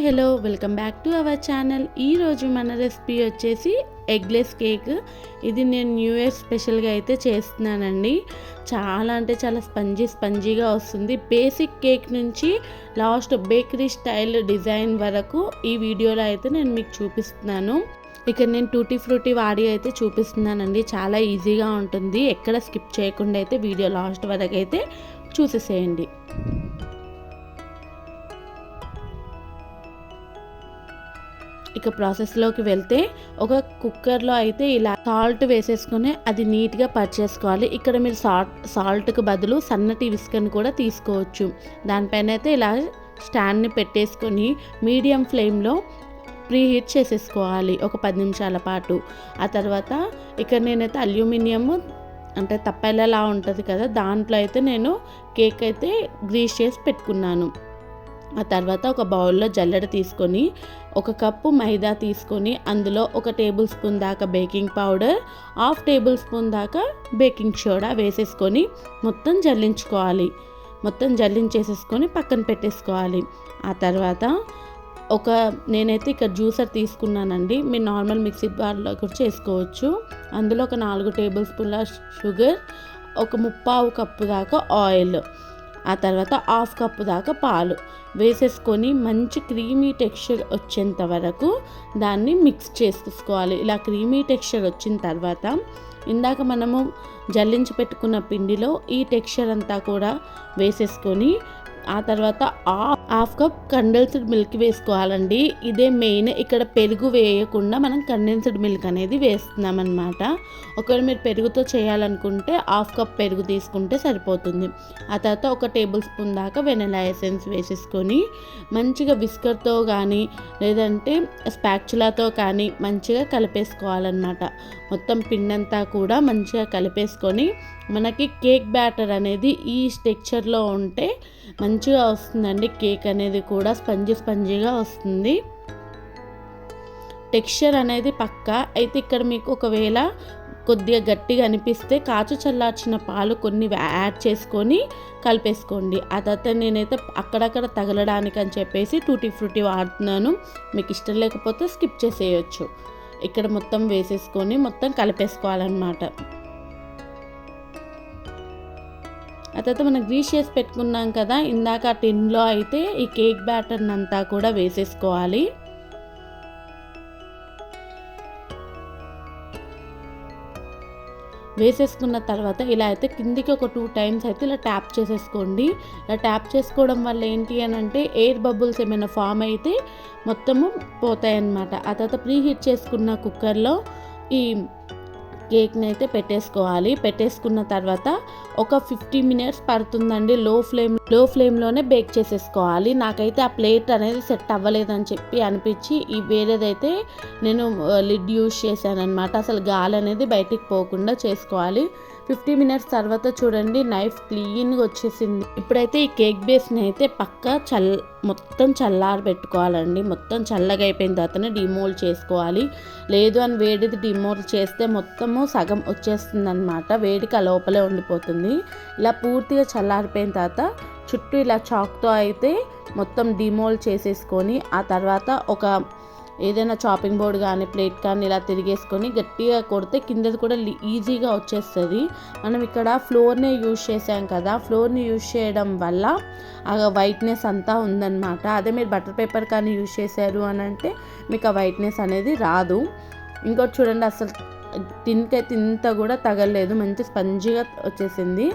Hello, welcome back to our channel. ఈరోజు మన recipe వచ్చేసి ఎగ్లెస్ కేక్. ఇది నేను న్యూ ఇయర్ స్పెషల్గా అయితే చేస్తున్నానండి. చాలా అంటే చాలా స్పంజీగా వస్తుంది. బేసిక్ కేక్ నుంచి లాస్ట్ బేకరీ స్టైల్ డిజైన్ వరకు ఈ వీడియోలో అయితే నేను మీకు చూపిస్తున్నాను. ఇక్కడ నేను టూటీ ఫ్రూటీ వాడి అయితే చూపిస్తున్నానండి. చాలా ఈజీగా ఉంటుంది. ఎక్కడ స్కిప్ చేయకుండా అయితే వీడియో లాస్ట్ వరకు అయితే చూసేసేయండి. ఇక ప్రాసెస్లోకి వెళ్తే ఒక కుక్కర్లో అయితే ఇలా సాల్ట్ వేసేసుకొని అది నీట్గా పర్చేసుకోవాలి. ఇక్కడ మీరు సాల్ట్కి బదులు సన్నటి విస్కర్ని కూడా తీసుకోవచ్చు. దానిపైన అయితే ఇలా స్టాండ్ని పెట్టేసుకొని మీడియం ఫ్లేమ్లో ప్రీహీట్ చేసేసుకోవాలి ఒక 10 నిమిషాల పాటు. ఆ తర్వాత ఇక్కడ నేనైతే అల్యూమినియం అంటే తప్పెలలా ఉంటుంది కదా, దాంట్లో అయితే నేను కేక్ అయితే గ్రీస్ చేసి పెట్టుకున్నాను. ఆ తర్వాత ఒక బౌల్లో జల్లెడ తీసుకొని 1 కప్పు మైదా తీసుకొని అందులో 1 టేబుల్ స్పూన్ దాకా బేకింగ్ పౌడర్, 1/2 టేబుల్ స్పూన్ దాకా బేకింగ్ సోడా వేసేసుకొని మొత్తం జల్లించేసేసుకొని పక్కన పెట్టేసుకోవాలి. ఆ తర్వాత నేనైతే ఇక్కడ జ్యూసర్ తీసుకున్నానండి. మీరు నార్మల్ మిక్సీ బార్లో కూడా చేసుకోవచ్చు. అందులో ఒక 4 టేబుల్ స్పూన్ల షుగర్, ఒక 3/4 కప్పు దాకా ఆయిల్, ఆ తర్వాత 1/2 కప్పు దాకా పాలు వేసేసుకొని మంచి క్రీమీ టెక్స్చర్ వచ్చేంత వరకు దాన్ని మిక్స్ చేసుకోవాలి. ఇలా క్రీమీ టెక్స్చర్ వచ్చిన తర్వాత ఇందాక మనము జల్లించి పెట్టుకున్న పిండిలో ఈ టెక్స్చర్ అంతా కూడా వేసేసుకొని ఆ తర్వాత 1/2 కప్ కండెన్స్డ్ మిల్క్ వేసుకోవాలండి. ఇదే మెయిన్. ఇక్కడ పెరుగు వేయకుండా మనం కండెన్స్డ్ మిల్క్ అనేది వేస్తున్నాం అన్నమాట. ఒకవేళ మీరు పెరుగుతో చేయాలనుకుంటే 1/2 కప్ పెరుగు తీసుకుంటే సరిపోతుంది. ఆ తర్వాత 1 టేబుల్ స్పూన్ దాకా వెనిలా ఎసెన్స్ వేసేసుకొని మంచిగా విస్కర్తో కానీ లేదంటే స్పాచులాతో కానీ మంచిగా కలిపేసుకోవాలన్నమాట. మొత్తం పిండంతా కూడా మంచిగా కలిపేసుకొని మనకి కేక్ బ్యాటర్ అనేది ఈ టెక్స్చర్లో ఉంటే మంచిగా వస్తుందండి. కేక్ అనేది కూడా స్పంజీగా వస్తుంది. టెక్స్చర్ అనేది పక్కా. అయితే ఇక్కడ మీకు ఒకవేళ కొద్దిగా గట్టిగా అనిపిస్తే కాచు చల్లార్చిన పాలు కొన్ని యాడ్ చేసుకొని కలిపేసుకోండి. ఆ తర్వాత నేనైతే అక్కడక్కడ తగలడానికి అని చెప్పేసి టూటీ ఫ్రూటీ వాడుతున్నాను. మీకు ఇష్టం లేకపోతే స్కిప్ చేసేయచ్చు. ఇక్కడ మొత్తం వేసేసుకొని మొత్తం కలిపేసుకోవాలన్నమాట. ఆ తర్వాత మనం గ్రీస్ చేసి పెట్టుకున్నాం కదా ఇందాక ఆ టిన్లో అయితే ఈ కేక్ బ్యాటర్ని అంతా కూడా వేసేసుకోవాలి. వేసేసుకున్న తర్వాత ఇలా అయితే కిందికి ఒక 2 టైమ్స్ అయితే ఇలా ట్యాప్ చేసేసుకోండి. ఇలా ట్యాప్ చేసుకోవడం వల్ల ఏంటి అని అంటే ఎయిర్ బబుల్స్ ఏమైనా ఫామ్ అయితే మొత్తము పోతాయన్నమాట. ఆ తర్వాత ప్రీహీట్ చేసుకున్న కుక్కర్లో ఈ కేక్ని అయితే పెట్టేసుకున్న తర్వాత ఒక 50 మినిట్స్ పడుతుందండి. లో ఫ్లేమ్లోనే బేక్ చేసేసుకోవాలి. నాకైతే ఆ ప్లేట్ అనేది సెట్ అవ్వలేదని చెప్పి అనిపించి ఈ వేరేదైతే నేను లిడ్ యూజ్ చేశాను అనమాట. అసలు గాలి అనేది బయటికి పోకుండా చేసుకోవాలి. 50 మినిట్స్ తర్వాత చూడండి నైఫ్ క్లీన్గా వచ్చేసింది. ఇప్పుడైతే ఈ కేక్ బేస్ని అయితే మొత్తం చల్లారబెట్టుకోవాలండి. మొత్తం చల్లగా అయిపోయిన తర్వాతనే డిమోల్డ్ చేసుకోవాలి. లేదు అని వేడిది డిమోల్డ్ చేస్తే మొత్తము సగం వచ్చేస్తుంది అనమాట. వేడికి ఆ లోపలే ఉండిపోతుంది. ఇలా పూర్తిగా చల్లారిపోయిన తర్వాత చుట్టూ ఇలా చాక్తో అయితే మొత్తం డిమోల్డ్ చేసేసుకొని ఆ తర్వాత ఏదైనా చాపింగ్ బోర్డ్ కానీ ప్లేట్ కానీ ఇలా తిరిగేసుకొని గట్టిగా కొడితే కిందది కూడా ఈజీగా వచ్చేస్తుంది. మనం ఇక్కడ ఫ్లోర్నే యూజ్ చేసాం కదా, ఫ్లోర్ని యూజ్ చేయడం వల్ల ఆ వైట్నెస్ అంతా ఉందన్నమాట. అదే మీరు బటర్ పేపర్ కానీ యూజ్ చేశారు అని అంటే మీకు ఆ వైట్నెస్ అనేది రాదు. ఇంకోటి చూడండి, అసలు టిన్కి అయితే ఇంత కూడా తగలలేదు, మంచి స్పంజీగా వచ్చేసింది.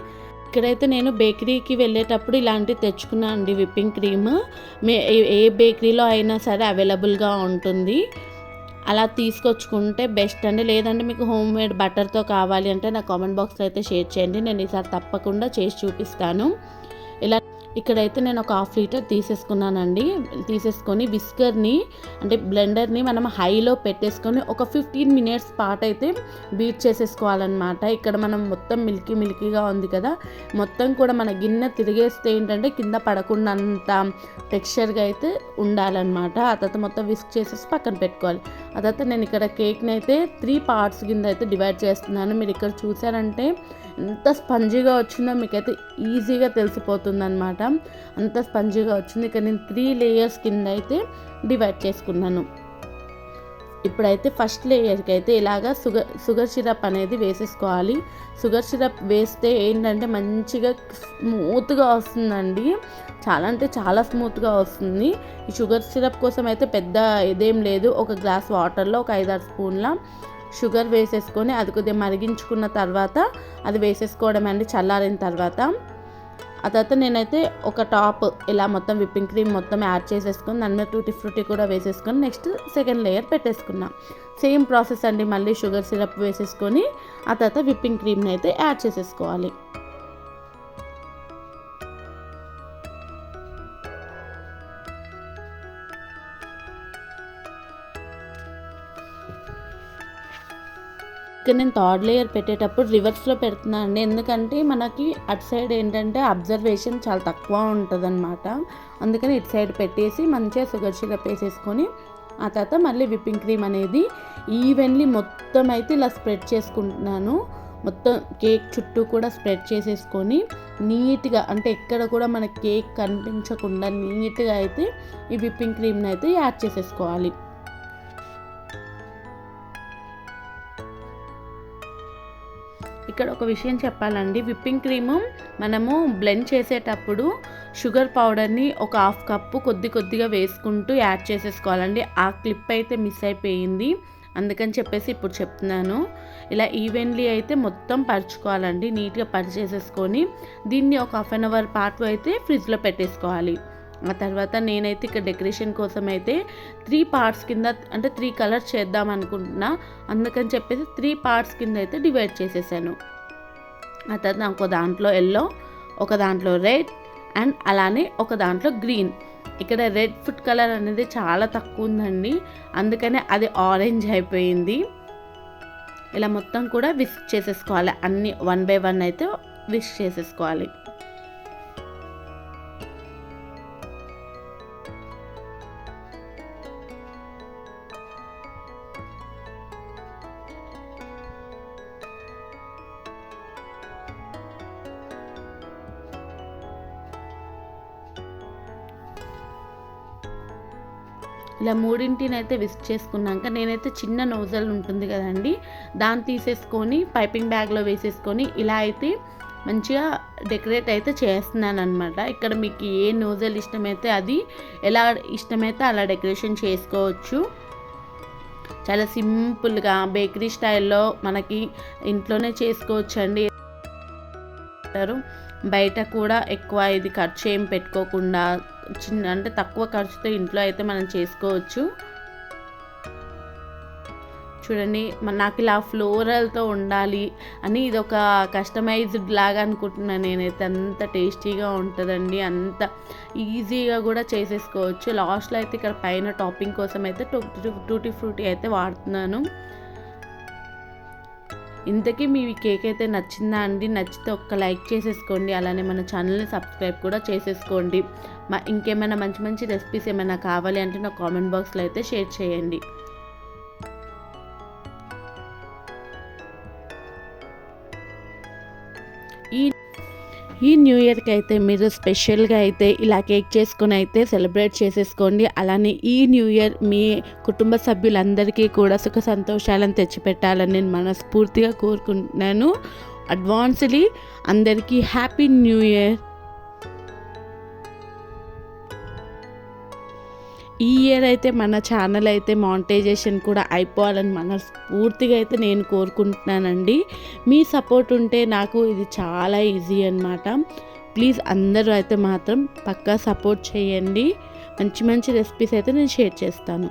ఇక్కడైతే నేను బేకరీకి వెళ్ళేటప్పుడు ఇలాంటివి తెచ్చుకున్నాను అండి. విప్పింగ్ క్రీమ్ ఏ బేకరీలో అయినా సరే అవైలబుల్గా ఉంటుంది. అలా తీసుకొచ్చుకుంటే బెస్ట్ అండి. లేదంటే మీకు హోమ్ మేడ్ బటర్తో కావాలి అంటే నా కామెంట్ బాక్స్లో అయితే షేర్ చేయండి. నేను ఈసారి తప్పకుండా చేసి చూపిస్తాను. ఇలా ఇక్కడైతే నేను ఒక 1/2 లీటర్ తీసేసుకొని విస్కర్ని అంటే బ్లెండర్ని మనం హైలో పెట్టేసుకొని ఒక 15 మినిట్స్ పాటు అయితే బీట్ చేసేసుకోవాలన్నమాట. ఇక్కడ మనం మొత్తం మిల్కీగా ఉంది కదా, మొత్తం కూడా మన గిన్నె తిరిగేస్తే ఏంటంటే కింద పడకుండా అంత టెక్స్చర్గా అయితే ఉండాలన్నమాట. ఆ తర్వాత మొత్తం విస్క్ చేసేసి పక్కన పెట్టుకోవాలి. ఆ తర్వాత నేను ఇక్కడ కేక్ని అయితే 3 పార్ట్స్ కింద అయితే డివైడ్ చేస్తున్నాను. మీరు ఇక్కడ చూసారంటే ఎంత స్పంజీగా వచ్చిందో మీకైతే ఈజీగా తెలిసిపోతుంది అనమాట. అంత స్పంజీగా వచ్చింది. ఇక్కడ నేను 3 లేయర్స్ కింద అయితే డివైడ్ చేసుకున్నాను. ఇప్పుడైతే ఫస్ట్ లేయర్కి అయితే ఇలాగా షుగర్ సిరప్ అనేది వేసేసుకోవాలి. షుగర్ సిరప్ వేస్తే ఏంటంటే మంచిగా స్మూత్గా వస్తుందండి. చాలా అంటే చాలా స్మూత్గా వస్తుంది. ఈ షుగర్ సిరప్ కోసం అయితే పెద్ద ఇదేం లేదు. ఒక గ్లాస్ వాటర్లో ఒక 5-6 స్పూన్ల షుగర్ వేసేసుకొని అది కొద్దిగా మరిగించుకున్న తర్వాత అది వేసేసుకోవడం అండి చల్లారిన తర్వాత. ఆ తర్వాత నేనైతే ఒక టాప్ ఇలా మొత్తం విప్పింగ్ క్రీమ్ మొత్తం యాడ్ చేసేసుకొని దాని మీద టూటీ ఫ్రూటీ కూడా వేసేసుకొని నెక్స్ట్ సెకండ్ లేయర్ పెట్టేసుకున్నాం. సేమ్ ప్రాసెస్ అండి. మళ్ళీ షుగర్ సిరప్ వేసేసుకొని ఆ తర్వాత విప్పింగ్ క్రీమ్ని అయితే యాడ్ చేసేసుకోవాలి. ఇక్కడ నేను థర్డ్ లేయర్ పెట్టేటప్పుడు రివర్స్లో పెడుతున్నాను అండి. ఎందుకంటే మనకి అటు సైడ్ ఏంటంటే అబ్జర్వేషన్ చాలా తక్కువ ఉంటుందన్నమాట. అందుకని ఇటు సైడ్ పెట్టేసి మంచిగా షుగర్ సిరప్ వేసేసుకొని ఆ తర్వాత మళ్ళీ విప్పింగ్ క్రీమ్ అనేది ఈవెన్లీ మొత్తం అయితే ఇలా స్ప్రెడ్ చేసుకుంటున్నాను. మొత్తం కేక్ చుట్టూ కూడా స్ప్రెడ్ చేసేసుకొని నీట్గా అంటే ఎక్కడ కూడా మన కేక్ కనిపించకుండా నీట్గా అయితే ఈ విప్పింగ్ క్రీమ్ని అయితే యాడ్ చేసేసుకోవాలి. ఇక్కడ ఒక విషయం చెప్పాలండి. విప్పింగ్ క్రీము మనము బ్లెండ్ చేసేటప్పుడు షుగర్ పౌడర్ని ఒక 1/2 కప్పు కొద్దిగా వేసుకుంటూ యాడ్ చేసేసుకోవాలండి. ఆ క్లిప్ అయితే మిస్ అయిపోయింది, అందుకని చెప్పేసి ఇప్పుడు చెప్తున్నాను. ఇలా ఈవెన్లీ అయితే మొత్తం పరుచుకోవాలండి. నీట్గా పరిచేసేసుకొని దీన్ని ఒక 1/2 అవర్ పాటు అయితే ఫ్రిడ్జ్లో పెట్టేసుకోవాలి. ఆ తర్వాత నేనైతే ఇక్కడ డెకరేషన్ కోసం అయితే 3 పార్ట్స్ కింద అంటే 3 కలర్స్ చేద్దాం అనుకుంటున్నా. అందుకని చెప్పేసి 3 పార్ట్స్ కింద అయితే డివైడ్ చేసేసాను. ఆ తర్వాత నాకు ఒక దాంట్లో ఎల్లో, ఒక దాంట్లో రెడ్ అండ్ అలానే ఒక దాంట్లో గ్రీన్. ఇక్కడ రెడ్ ఫుడ్ కలర్ అనేది చాలా తక్కువ ఉందండి, అందుకనే అది ఆరెంజ్ అయిపోయింది. ఇలా మొత్తం కూడా విస్క్ చేసేసుకోవాలి. అన్నీ 1 by 1 అయితే విస్క్ చేసేసుకోవాలి. ఇలా 3 అయితే విస్క్ చేసుకున్నాక నేనైతే చిన్న నోజల్ ఉంటుంది కదండి, దాన్ని తీసేసుకొని పైపింగ్ బ్యాగ్లో వేసేసుకొని ఇలా అయితే మంచిగా డెకరేట్ అయితే చేస్తున్నాను అనమాట. ఇక్కడ మీకు ఏ నోజల్ ఇష్టమైతే అది ఎలా ఇష్టమైతే అలా డెకరేషన్ చేసుకోవచ్చు. చాలా సింపుల్గా బేకరీ స్టైల్లో మనకి ఇంట్లోనే చేసుకోవచ్చు అండి. బయట కూడా ఎక్కువ ఇది ఖర్చు ఏం పెట్టుకోకుండా అంటే తక్కువ ఖర్చుతో ఇంట్లో అయితే మనం చేసుకోవచ్చు. చూడండి, నాకు ఇలా ఫ్లోరల్తో ఉండాలి అని ఇది ఒక కస్టమైజ్డ్ లాగా అనుకుంటున్నాను నేనైతే. అంత టేస్టీగా ఉంటుందండి, అంత ఈజీగా కూడా చేసేసుకోవచ్చు. లాస్ట్లో అయితే ఇక్కడ పైన టాపింగ్ కోసం అయితే టూటీ ఫ్రూటీ అయితే వాడుతున్నాను. ఇంతకీ మీ కేక్ అయితే నచ్చిందా అండి? నచ్చితే ఒక్క లైక్ చేసేసుకోండి. అలానే మన ఛానల్ని సబ్స్క్రైబ్ కూడా చేసేసుకోండి. ఇంకేమైనా మంచి రెసిపీస్ ఏమైనా కావాలి అంటే నా కామెంట్ బాక్స్లో అయితే షేర్ చేయండి. ఈ న్యూ ఇయర్కి అయితే మీరు స్పెషల్గా అయితే ఇలా కేక్ చేసుకొని అయితే సెలబ్రేట్ చేసేసుకోండి. అలానే ఈ న్యూ ఇయర్ మీ కుటుంబ సభ్యులందరికీ కూడా సుఖ సంతోషాలను తెచ్చిపెట్టాలని నేను మనస్ఫూర్తిగా కోరుకుంటున్నాను. అడ్వాన్స్లీ అందరికీ హ్యాపీ న్యూ ఇయర్. ఈ ఇయర్ అయితే మన ఛానల్ అయితే మానిటైజేషన్ కూడా అయిపోవాలని మనస్ఫూర్తిగా అయితే నేను కోరుకుంటున్నానండి. మీ సపోర్ట్ ఉంటే నాకు ఇది చాలా ఈజీ అన్నమాట. ప్లీజ్ అందరూ అయితే మాత్రం పక్కా సపోర్ట్ చేయండి. మంచి రెసిపీస్ అయితే నేను షేర్ చేస్తాను.